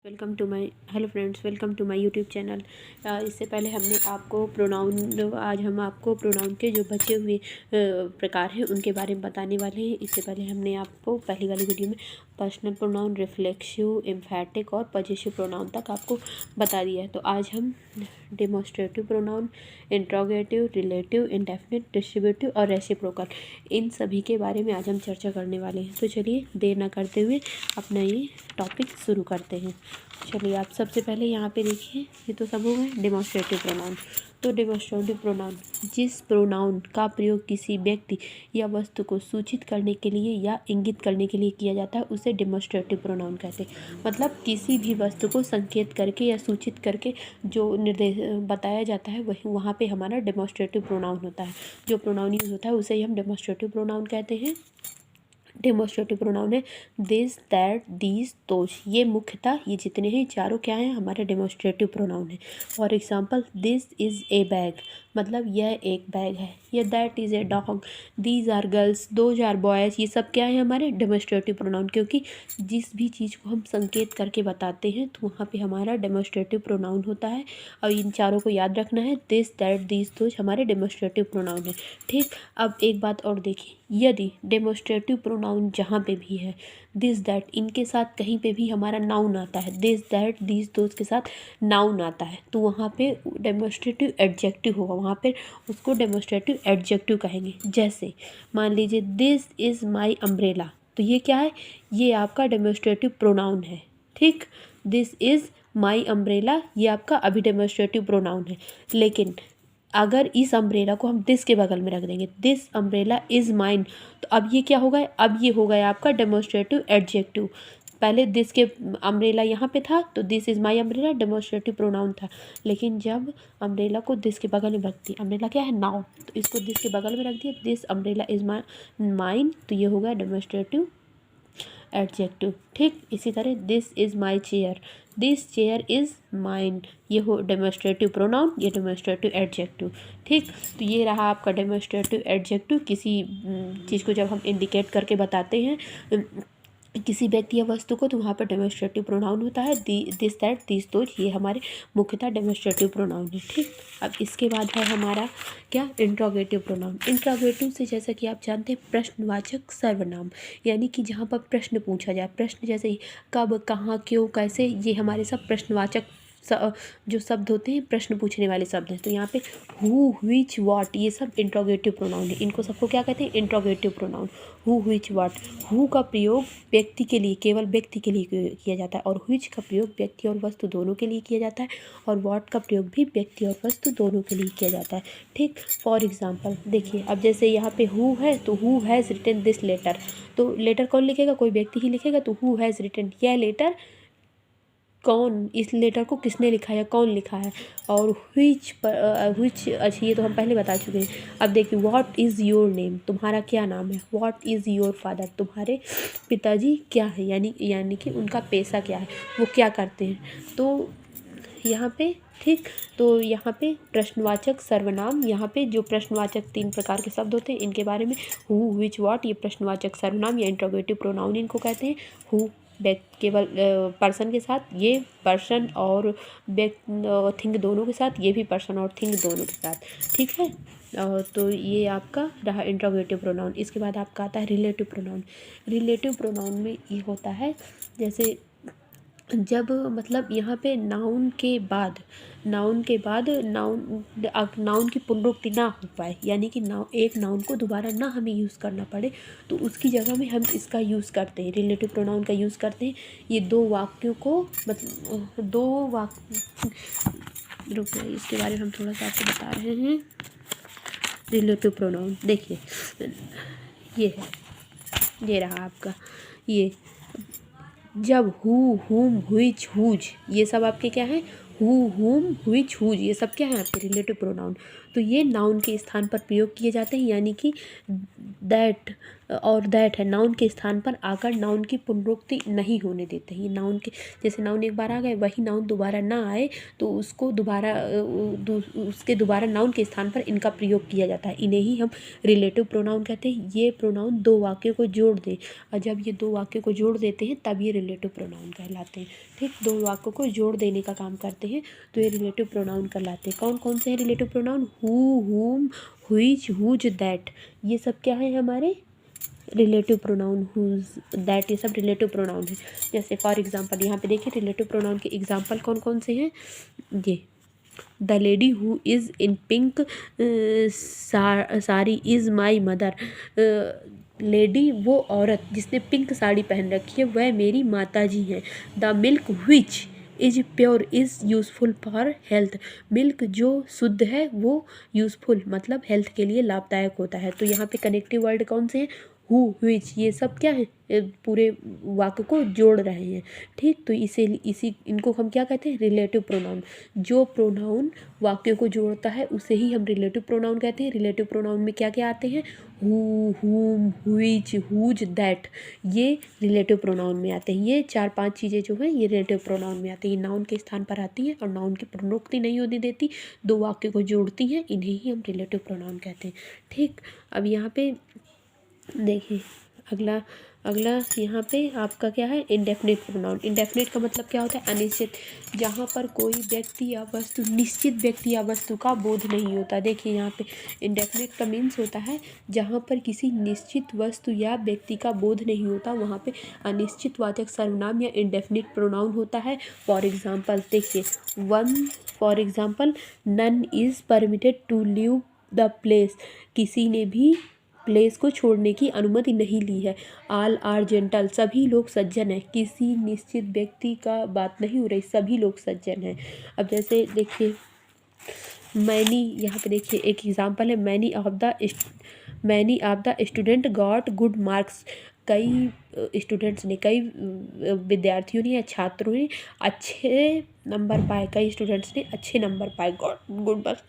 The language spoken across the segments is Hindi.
Welcome to my hello friends, welcome to my YouTube channel. इससे पहले हमने आपको प्रोनाउन आज हम आपको प्रोनाउन के जो बचे हुए प्रकार हैं उनके बारे में बताने वाले हैं। इससे पहले हमने आपको पहली वाली वीडियो में पर्सनल प्रोनाउन, रिफ्लेक्सिव, एम्फैटिक और पजेसिव प्रोनाउन तक आपको बता दिया है। तो आज हम demonstrative pronoun, interrogative, relative, indefinite, distributive और रेसिप्रोकल, इन सभी के बारे में आज हम चर्चा करने वाले हैं। तो चलिए देर ना करते हुए अपना ये टॉपिक शुरू करते हैं। चलिए आप सबसे पहले यहाँ पे देखिए, ये तो सब हो गए डेमोस्ट्रेटिव प्रोनाउन। तो डेमोस्ट्रेटिव प्रोनाउन जिस प्रोनाउन का प्रयोग किसी व्यक्ति या वस्तु को सूचित करने के लिए या इंगित करने के लिए किया जाता है उसे डेमोस्ट्रेटिव प्रोनाउन कहते हैं। मतलब किसी भी वस्तु को संकेत करके या सूचित करके जो निर्देश बताया जाता है वही वहाँ पे हमारा डेमोस्ट्रेटिव प्रोनाउन होता है। जो प्रोनाउन यूज़ होता है उसे ही हम डेमोस्ट्रेटिव प्रोनाउन कहते हैं। डेमोस्ट्रेटिव प्रोनाउन है दिस, दैट, दीज, दोज। ये मुख्यतः ये जितने हैं चारों क्या हैं, हमारे डेमोस्ट्रेटिव प्रोनाउन है। For example this is a bag, मतलब यह एक बैग है। या that is a dog, these are girls, those are boys. ये सब क्या है हमारे डेमोस्ट्रेटिव प्रोनाउन, क्योंकि जिस भी चीज़ को हम संकेत करके बताते हैं तो वहाँ पे हमारा डेमोस्ट्रेटिव प्रोनाउन होता है। और इन चारों को याद रखना है, दिस, दैट, दीज, दोज हमारे डेमोस्ट्रेटिव प्रोनाउन है। ठीक, अब एक बात और देखिए, यदि डेमोस्ट्रेटिव प्रोनाउन जहाँ पे भी है, दिस, दैट, इनके साथ कहीं पे भी हमारा नाउन आता है, दिस, दैट, दीज, दोज के साथ नाउन आता है, तो वहाँ पे डेमोस्ट्रेटिव एडजेक्टिव होगा। वहाँ पे उसको डेमोस्ट्रेटिव एडजेक्टिव कहेंगे। जैसे मान लीजिए दिस इज़ माई अम्ब्रेला, तो ये क्या है, ये आपका डेमोस्ट्रेटिव प्रोनाउन है। ठीक, दिस इज़ माई अम्ब्रेला ये आपका अभी डेमोस्ट्रेटिव प्रोनाउन है। लेकिन अगर इस अम्ब्रेला को हम दिस के बगल में रख देंगे, दिस अम्ब्रेला इज़ माइन, तो अब ये क्या होगा, अब ये हो गया आपका डेमोस्ट्रेटिव एडजेक्टिव। पहले दिस के अम्ब्रेला यहाँ पे था तो this is my umbrella demonstrative pronoun था। लेकिन जब अम्ब्रेला को दिस के बगल में रख दिया, अम्ब्रेला क्या है नाउन, तो इसको दिस के बगल में रख दिया, दिस अम्ब्रेला इज़ माइन, तो ये हो गया डेमोस्ट्रेटिव एडजेक्टिव। ठीक, इसी तरह this is my chair, this chair is mine, ये हो डेमोस्ट्रेटिव प्रोनाउन, ये डेमोस्ट्रेटिव एडजेक्टिव। ठीक, तो ये रहा आपका डेमोस्ट्रेटिव एडजेक्टिव। किसी चीज़ को जब हम इंडिकेट करके बताते हैं किसी व्यक्ति या वस्तु को, तो वहाँ पर डेमोस्ट्रेटिव प्रोनाउन होता है दिस, दैट, दीज, दोज। ये हमारे मुख्यतः डेमोस्ट्रेटिव प्रोनाउन है। ठीक, अब इसके बाद है हमारा क्या, इंट्रोगेटिव प्रोनाउन। इंट्रोगेटिव से जैसा कि आप जानते हैं प्रश्नवाचक सर्वनाम, यानी कि जहाँ पर प्रश्न पूछा जाए, प्रश्न जैसे कब, कहाँ, क्यों, कैसे, ये हमारे सब प्रश्नवाचक जो शब्द होते हैं प्रश्न पूछने वाले शब्द हैं। तो यहाँ पे हु, व्हिच, व्हाट, ये सब इंट्रोगेटिव प्रोनाउन है। इनको सबको क्या कहते हैं, interrogative pronoun. Who, which, what. Who का प्रयोग व्यक्ति के लिए, केवल व्यक्ति के लिए किया जाता है, और व्हिच का प्रयोग व्यक्ति और वस्तु दोनों के लिए किया जाता है, और व्हाट का प्रयोग भी व्यक्ति और वस्तु दोनों के लिए किया जाता है। ठीक, फॉर एग्जाम्पल देखिए, अब जैसे यहाँ पे हु है तो who has written this letter, तो लेटर कौन लिखेगा, कोई व्यक्ति ही लिखेगा, तो हु हैज़ रिटन, यह लेटर कौन, इस लेटर को किसने लिखा है, कौन लिखा है। और व्हिच अच्छा ये तो हम पहले बता चुके हैं। अब देखिए व्हाट इज़ योर नेम, तुम्हारा क्या नाम है। व्हाट इज़ योर फादर, तुम्हारे पिताजी क्या है, यानी कि उनका पेशा क्या है, वो क्या करते हैं। तो यहाँ पे ठीक, तो यहाँ पे प्रश्नवाचक सर्वनाम, यहाँ पे जो प्रश्नवाचक 3 प्रकार के शब्द होते हैं इनके बारे में, हु, व्हिच, व्हाट, ये प्रश्नवाचक सर्वनाम या इंट्रोगेटिव प्रोनाउन इनको कहते हैं। हु केवल पर्सन के साथ, ये पर्सन और थिंग दोनों के साथ, ये भी पर्सन और थिंग दोनों के साथ। ठीक है, तो ये आपका रहा इंट्रोगेटिव प्रोनाउन। इसके बाद आपका आता है रिलेटिव प्रोनाउन। रिलेटिव प्रोनाउन में ये होता है जैसे जब मतलब यहाँ पे नाउन के बाद नाउन की पुनरुक्ति ना हो पाए, यानी कि एक नाउन को दोबारा ना हमें यूज़ करना पड़े, तो उसकी जगह में हम इसका यूज़ करते हैं, रिलेटिव प्रोनाउन का यूज़ करते हैं। ये दो वाक्यों को मतलब दो वाक्य, रुकिए इसके बारे में हम थोड़ा सा आपको बता रहे हैं। रिलेटिव प्रोनाउन देखिए, ये है, ये रहा आपका, ये जब हु, हुम, व्हिच, हुज, ये सब आपके क्या है, हु, हुम, व्हिच, हुज, ये सब क्या है आपके रिलेटिव प्रोनाउन। तो ये नाउन के स्थान पर प्रयोग किए जाते हैं, यानी कि दैट और दैट है नाउन के स्थान पर आकर नाउन की पुनरुक्ति नहीं होने देते हैं। ये नाउन के, जैसे नाउन एक बार आ गए, वही नाउन दोबारा ना आए तो उसको दोबारा उसके दोबारा नाउन के स्थान पर इनका प्रयोग किया जाता है। इन्हें ही हम रिलेटिव प्रोनाउन कहते हैं। ये प्रोनाउन दो वाक्यों को जोड़ दें, और जब ये दो वाक्यों को जोड़ देते हैं तब ये रिलेटिव प्रोनाउन कहलाते हैं। ठीक, दो वाक्यों को जोड़ देने का काम करते हैं तो ये रिलेटिव प्रोनाउन कहलाते हैं। कौन कौन से हैं रिलेटिव प्रोनाउन? हु, हुम, हुइच, हुज, दैट, ये सब क्या है हमारे रिलेटिव प्रोनाउन। हुज, दैट, ये सब रिलेटिव प्रोनाउन है। जैसे फॉर एग्जांपल यहाँ पे देखिए रिलेटिव प्रोनाउन के एग्जांपल कौन कौन से हैं। ये the lady who is in pink sari is my mother. Lady वो औरत जिसने पिंक साड़ी पहन रखी है वह मेरी माता जी हैं। The milk which is pure is useful for health. Milk जो शुद्ध है वो यूज़फुल मतलब हेल्थ के लिए लाभदायक होता है। तो यहाँ पे कनेक्टिव वर्ड कौन से हैं? हु, व्हिच, ये सब क्या है? पूरे वाक्य को जोड़ रहे हैं। ठीक, तो इसी इनको हम क्या कहते हैं? Relative pronoun. जो प्रोनाउन वाक्यों को जोड़ता है उसे ही हम रिलेटिव प्रोनाउन कहते हैं। रिलेटिव प्रोनाउन में क्या क्या आते हैं? हु, हुम, हुइच, हुज, दैट, ये रिलेटिव प्रोनाउन में आते हैं। ये 4-5 चीज़ें जो हैं ये रिलेटिव प्रोनाउन में आती हैं। ये नाउन के स्थान पर आती हैं और नाउन की पुनरुक्ति नहीं होने देती, दो वाक्यों को जोड़ती हैं, इन्हें ही हम रिलेटिव प्रोनाउन कहते हैं। ठीक, अब यहाँ पे देखिए अगला अगला यहाँ पे आपका क्या है? Indefinite pronoun. इंडेफिनिट का मतलब क्या होता है? अनिश्चित, जहाँ पर कोई व्यक्ति या वस्तु, निश्चित व्यक्ति या वस्तु का बोध नहीं होता। देखिए यहाँ पे इंडेफिनिट का मीन्स होता है जहाँ पर किसी निश्चित वस्तु या व्यक्ति का बोध नहीं होता, वहाँ पे अनिश्चितवाचक सर्वनाम या इंडेफिनिट प्रोनाउन होता है। फॉर एग्जाम्पल देखिए for example none is permitted to leave the place. किसी ने भी प्लेस को छोड़ने की अनुमति नहीं ली है। ऑल आर जेंटल, सभी लोग सज्जन हैं। किसी निश्चित व्यक्ति का बात नहीं हो रही, सभी लोग सज्जन हैं। अब जैसे देखिए मैनी, यहाँ पे देखिए एक एग्जांपल है, many of the student got good marks. कई स्टूडेंट्स ने, कई विद्यार्थियों ने या छात्रों ने अच्छे नंबर पाए, कई स्टूडेंट्स ने अच्छे नंबर पाए, गॉट गुड मार्क्स।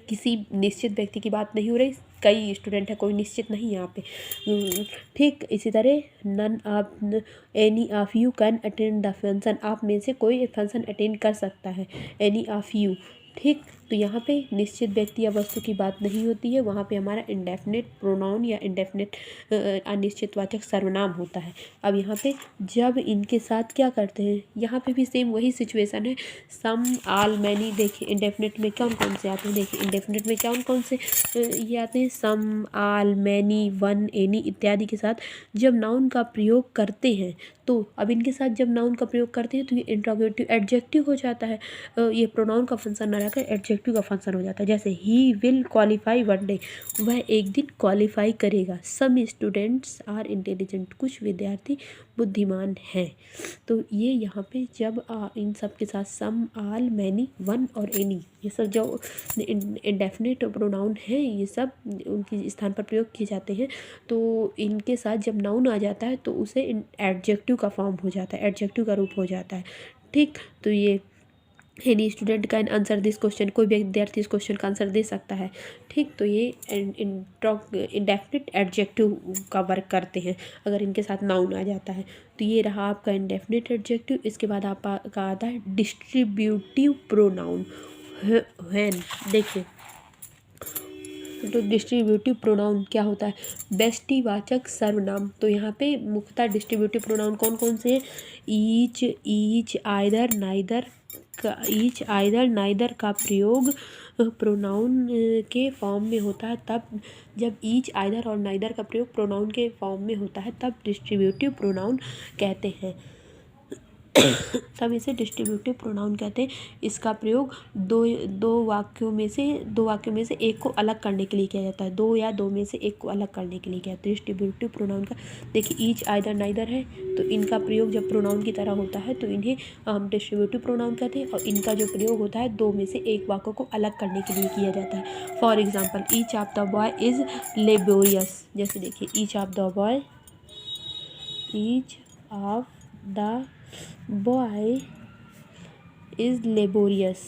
किसी निश्चित व्यक्ति की बात नहीं हो रही, कई स्टूडेंट है, कोई निश्चित नहीं यहाँ पे। ठीक, इसी तरह none of any of you can attend the function. आप में से कोई फंक्शन अटेंड कर सकता है, एनी ऑफ यू। ठीक, तो यहाँ पे निश्चित व्यक्ति या वस्तु की बात नहीं होती है, वहाँ पे हमारा इंडेफिनिट प्रोनाउन या इंडेफिनिट अनिश्चितवाचक सर्वनाम होता है। अब यहाँ पे जब इनके साथ क्या करते हैं, यहाँ पे भी सेम वही सिचुएशन है। सम, ऑल, मैनी। देखिए इंडेफिनिट में कौन कौन से आते हैं? देखिए इंडेफिनिट में कौन कौन से ये आते हैं? सम, ऑल, मैनी, वन, एनी इत्यादि के साथ जब नाउन का प्रयोग करते हैं तो अब इनके साथ जब नाउन का प्रयोग करते हैं तो ये इंट्रोगेटिव एडजेक्टिव हो जाता है। ये प्रोनाउन का फंक्शन ना रहकर एडजेक्टिव का फंक्शन हो जाता है। जैसे he will qualify one day, वह एक दिन क्वालिफाई करेगा। सम स्टूडेंट्स आर इंटेलिजेंट, कुछ विद्यार्थी बुद्धिमान हैं। तो ये यहाँ पे जब इन सब के साथ सम, ऑल, मैनी, वन और एनी, ये सब जो इंडेफिनिट प्रोनाउन है ये सब उनके स्थान पर प्रयोग किए जाते हैं। तो इनके साथ जब नाउन आ जाता है तो उसे एडजेक्टिव का फॉर्म हो जाता है, एडजेक्टिव का रूप हो जाता है। ठीक, तो ये any student can answer this question, कोई भी विद्यार्थी इस क्वेश्चन का आंसर दे सकता है। ठीक, तो ये इंडेफिनिट एडजेक्टिव का वर्क करते हैं अगर इनके साथ नाउन आ जाता है। तो ये रहा आपका इंडेफिनिट एडजेक्टिव। इसके बाद आपका आता है डिस्ट्रीब्यूटिव प्रोनाउन, व्हेन। देखिए तो डिस्ट्रीब्यूटिव प्रोनाउन क्या होता है? व्यष्टिवाचक सर्वनाम। तो यहाँ पे मुख्यतः डिस्ट्रीब्यूटिव प्रोनाउन कौन कौन से हैं? ईच, आइदर, नाइदर का प्रयोग प्रोनाउन के फॉर्म में होता है तब, जब ईच, आइदर और नाइदर का प्रयोग प्रोनाउन के फॉर्म में होता है तब डिस्ट्रीब्यूटिव प्रोनाउन कहते हैं। तब इसे डिस्ट्रीब्यूटिव प्रोनाउन कहते हैं। इसका प्रयोग दो वाक्यों में से एक को अलग करने के लिए किया जाता है। दो या दो में से एक को अलग करने के लिए किया जाता है डिस्ट्रीब्यूटिव प्रोनाउन का। देखिए ईच, आइदर, नाइदर है तो इनका प्रयोग जब प्रोनाउन की तरह होता है तो इन्हें हम डिस्ट्रीब्यूटिव प्रोनाउन कहते हैं। और इनका जो प्रयोग होता है दो में से एक वाक्य को अलग करने के लिए किया जाता है। For example each of the boy is laborious. जैसे देखिए each of the boy is laborious,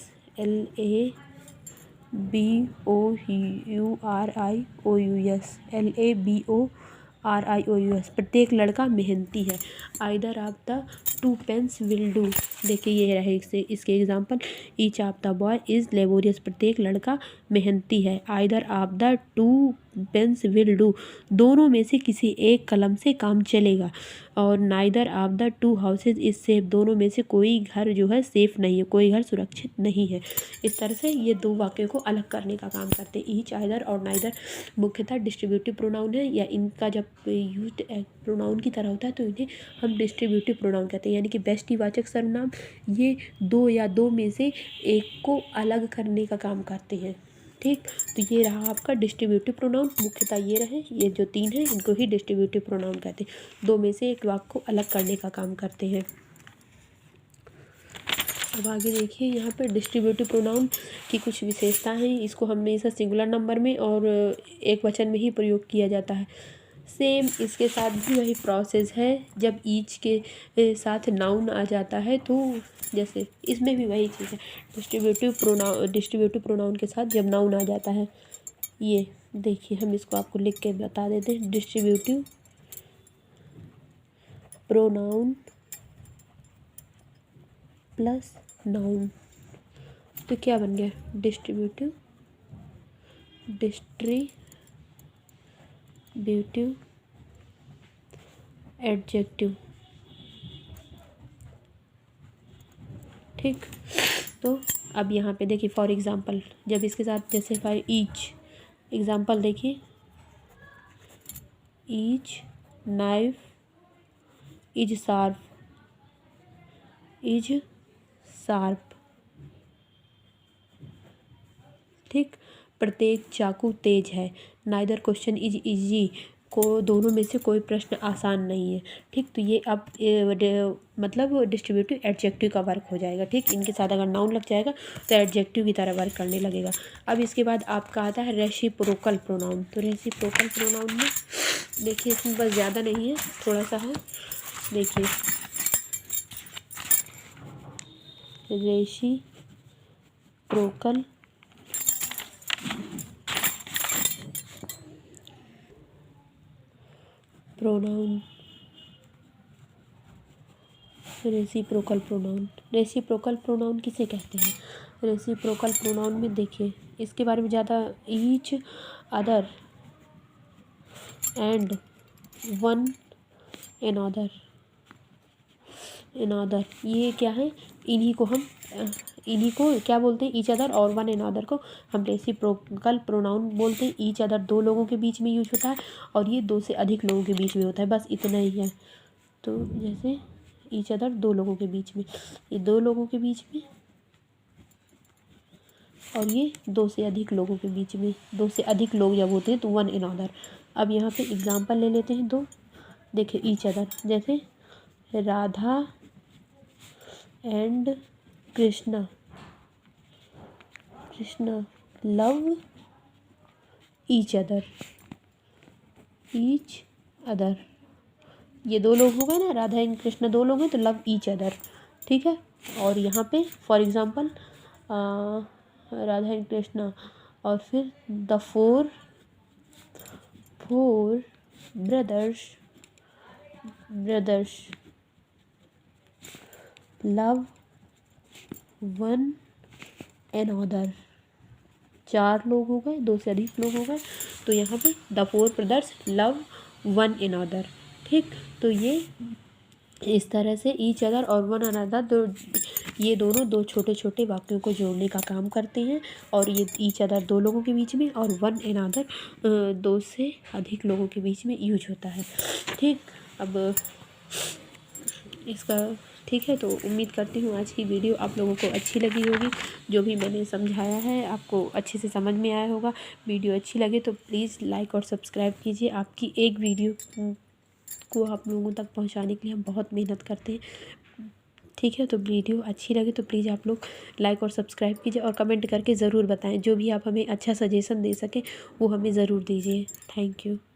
LABORIOUS, प्रत्येक लड़का मेहनती है। Either of the two pens will do, देखिए ये रहे इसके example. Each of the boy is laborious, प्रत्येक लड़का मेहनती है। Either of the two pens will do, दोनों में से किसी एक कलम से काम चलेगा। और neither of the to houses is safe, दोनों में से कोई घर जो है सेफ नहीं है, कोई घर सुरक्षित नहीं है। इस तरह से ये दो वाक्यों को अलग करने का काम करते हैं। ईच, आइदर और नाइदर मुख्यतः डिस्ट्रीब्यूटिव प्रोनाउन है, या इनका जब यूज्ड प्रोनाउन की तरह होता है तो इन्हें हम डिस्ट्रीब्यूटिव प्रोनाउन कहते हैं, यानी कि व्यष्टिवाचक सर्वनाम ये दो या दो में से एक को अलग करने का काम करते हैं। ठीक, तो ये रहा आपका डिस्ट्रीब्यूटिव प्रोनाउन। मुख्यतः ये रहे, ये जो तीन हैं इनको ही डिस्ट्रीब्यूटिव प्रोनाउन कहते हैं, दो में से एक वाक्य को अलग करने का काम करते हैं। अब आगे देखिए, यहाँ पर डिस्ट्रीब्यूटिव प्रोनाउन की कुछ विशेषताएं हैं। इसको हमेशा सिंगुलर नंबर में और एक वचन में ही प्रयोग किया जाता है। सेम इसके साथ भी वही प्रोसेस है, जब ईच के साथ नाउन आ जाता है तो जैसे इसमें भी वही चीज़ है। डिस्ट्रीब्यूटिव प्रोनाउन के साथ जब नाउन आ जाता है, ये देखिए हम इसको आपको लिख के बता देते हैं। डिस्ट्रीब्यूटिव प्रोनाउन प्लस नाउन, तो क्या बन गया? Distributive adjective. ठीक, तो अब यहाँ पे देखिए फॉर एग्जांपल, जब इसके साथ जैसे फॉर ईच एग्जांपल देखिए, ईच नाइफ इज शार्प। ठीक, प्रत्येक चाकू तेज है। नाइदर क्वेश्चन इज इजी, को दोनों में से कोई प्रश्न आसान नहीं है। ठीक, तो ये अब मतलब डिस्ट्रीब्यूटिव एडजेक्टिव का वर्क हो जाएगा। ठीक, इनके साथ अगर नाउन लग जाएगा तो एडजेक्टिव की तरह वर्क करने लगेगा। अब इसके बाद आपका आता है रेसिप्रोकल प्रोनाउन। तो रेसिप्रोकल प्रोनाउन में देखिए, इसमें बस ज़्यादा नहीं है, थोड़ा सा है। देखिए रेसिप्रोकल प्रोनाउन, रेसिप्रोकल प्रोनाउन किसे कहते हैं? रेसिप्रोकल प्रोनाउन में देखिए इसके बारे में ज़्यादा, each other and one another, ये क्या है? इन्हीं को क्या बोलते हैं? ईच अदर और वन अनदर को हम रेसिप्रोकल प्रोनाउन बोलते हैं। ईच अदर दो लोगों के बीच में यूज होता है और ये दो से अधिक लोगों के बीच में होता है, बस इतना ही है। तो जैसे ईच अदर दो लोगों के बीच में, ये दो लोगों के बीच में, और ये दो से अधिक लोगों के बीच में। दो से अधिक लोग जब होते हैं तो वन अनदर। अब यहाँ पे एग्जांपल ले लेते हैं दो। देखिए ईच अदर, जैसे Radha and Krishna love each other. ये दो लोग हो गए ना, राधा एंड कृष्णा दो लोग हैं तो लव ईच अदर। ठीक है, और यहाँ पे for example Radha and Krishna और फिर the four brothers love one another. चार लोग हो गए, दो से अधिक लोग हो गए, तो यहाँ पे the four brothers love one another. ठीक, तो ये इस तरह से ईच अदर और वन अनदर ये दोनों दो छोटे छोटे वाक्यों को जोड़ने का काम करते हैं। और ये ईच अदर दो लोगों के बीच में और वन अनदर दो से अधिक लोगों के बीच में यूज होता है। ठीक, अब इसका ठीक है, तो उम्मीद करती हूँ आज की वीडियो आप लोगों को अच्छी लगी होगी। जो भी मैंने समझाया है आपको अच्छे से समझ में आया होगा। वीडियो अच्छी लगे तो प्लीज़ लाइक और सब्सक्राइब कीजिए। आपकी एक वीडियो को आप लोगों तक पहुंचाने के लिए हम बहुत मेहनत करते हैं। ठीक है, तो वीडियो अच्छी लगे तो प्लीज़ आप लोग लाइक और सब्सक्राइब कीजिए और कमेंट करके ज़रूर बताएं। जो भी आप हमें अच्छा सजेशन दे सकें वो हमें ज़रूर दीजिए। Thank you.